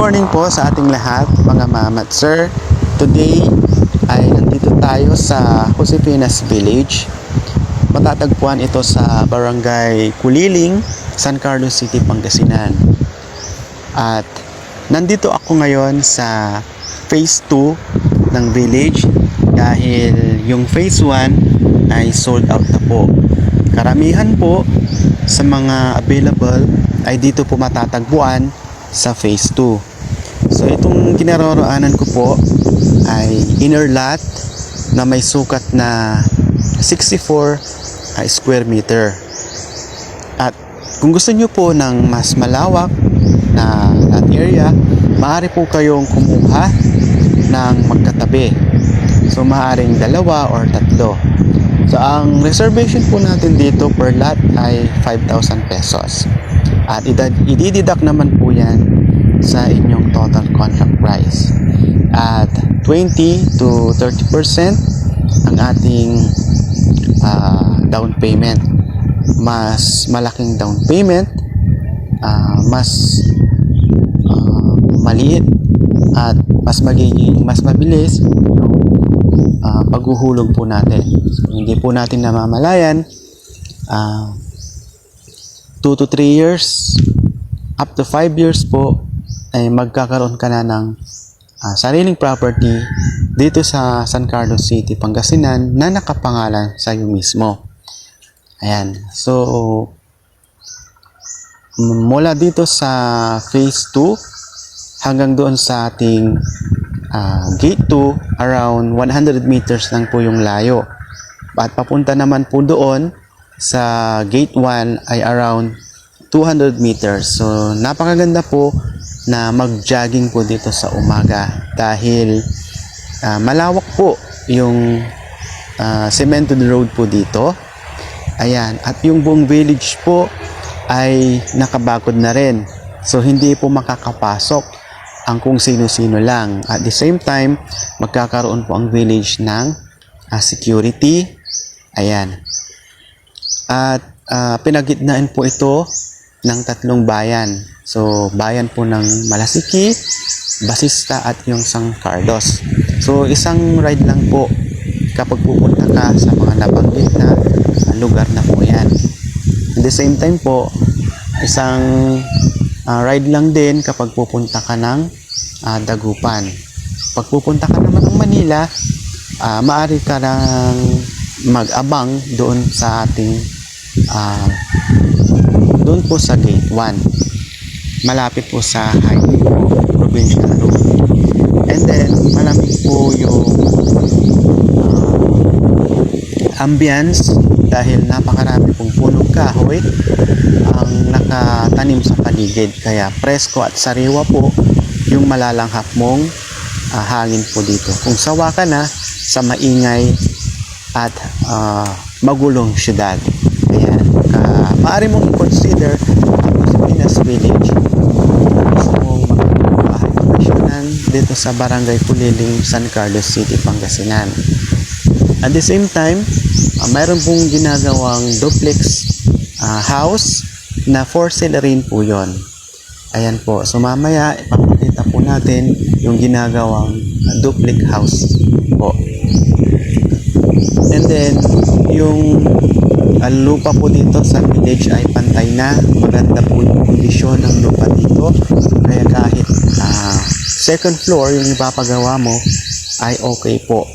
morning po sa ating lahat, mga ma'am at sir. Today ay nandito tayo sa Josefina's Village. Matatagpuan ito sa Barangay Kuliling, San Carlos City, Pangasinan. At nandito ako ngayon sa Phase 2 ng village dahil yung Phase 1 ay sold out na po. Karamihan po sa mga available ay dito po matatagpuan sa Phase 2. So itong kinaroroonan ko po ay inner lot na may sukat na 64 square meter. At kung gusto nyo po ng mas malawak na lot area, maaari po kayong kumuha ng magkatabi. So maaaring dalawa or tatlo. So ang reservation po natin dito per lot ay 5,000 pesos. At i-deduct naman po yan sa inyong total contract price. At 20 to 30% ang ating down payment. Mas malaking down payment, mas maliit at mas mabilis yung paghuhulog po natin. So, hindi po natin namamalayan 2 to 3 years up to 5 years po ay magkakaroon ka na ng sariling property dito sa San Carlos City, Pangasinan na nakapangalan sa iyo mismo. Ayan. So mula dito sa Phase 2 hanggang doon sa ating Gate 2, around 100 meters lang po yung layo. At papunta naman po doon sa Gate 1 ay around 200 meters. So napakaganda po na mag-jogging po dito sa umaga dahil malawak po yung cemented road po dito. Ayan, at yung buong village po ay nakabakod na rin. So hindi po makakapasok ang kung sino-sino lang. At the same time, magkakaroon po ang village ng security. Ayan. At pinagitnaan po ito ng tatlong bayan. So bayan po ng Malasiki, Basista at yung San Carlos. So isang ride lang po kapag pupunta ka sa mga nabanggit na lugar na po yan. At the same time po, isang ride lang din kapag pupunta ka ng Dagupan. Pag pupunta ka naman ng Manila, maaari ka nang mag-abang doon sa ating doon po sa Gate 1. Malapit po sa highway po, provincial road. And then, malamig po yung ambience dahil napakarami pong punong kahoy ang nakatanim sa paligid. Kaya presko at sariwa po yung malalanghap mong hangin po dito. Kung sawa ka na sa maingay at magulong syudad. Ayan. Maaari mong i-consider ang Josefina's Village. Gusto mong mag-bakasyonan dito sa Barangay Kuliling, San Carlos City, Pangasinan. At the same time, mayroon pong ginagawang duplex house na for sale rin po yun. Ayan po. So mamaya, ipapakita po natin yung ginagawang duplex house po. And then, yung lupa po dito sa village ay pantay na. Maganda po yung kondisyon ng lupa dito. Kaya kahit second floor yung ipapagawa mo ay okay po.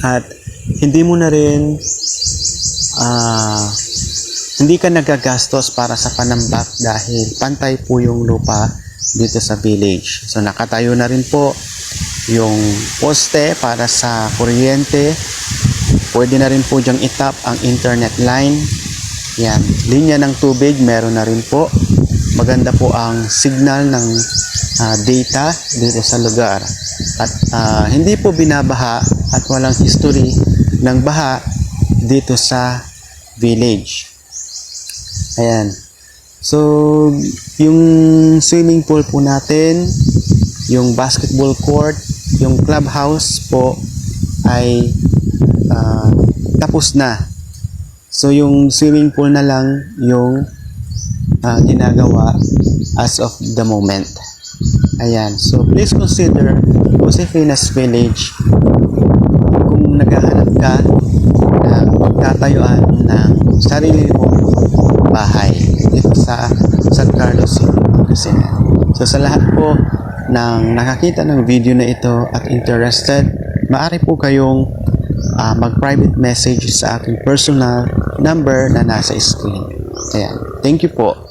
At hindi mo na rin hindi ka nagagastos para sa panambak dahil pantay po yung lupa dito sa village. So nakatayo na rin po yung poste para sa kuryente. Pwede na rin po dyang itap ang internet line. Yan, linya ng tubig meron na rin po. Maganda po ang signal ng data dito sa lugar. At hindi po binabaha at walang history ng baha dito sa village. Ayan. So, yung swimming pool po natin, yung basketball court, yung clubhouse po ay tapos na. So yung swimming pool na lang yung ginagawa as of the moment. Ayan. So, please consider Josefinas Village kung naghahanap ka ng pagtatayuan ng sarili mong bahay dito sa San Carlos City, Pangasinan. So, sa lahat po ng nakakita ng video na ito at interested, maaari po kayong mag-private message sa aking personal number na nasa screen. Ayan. Thank you po.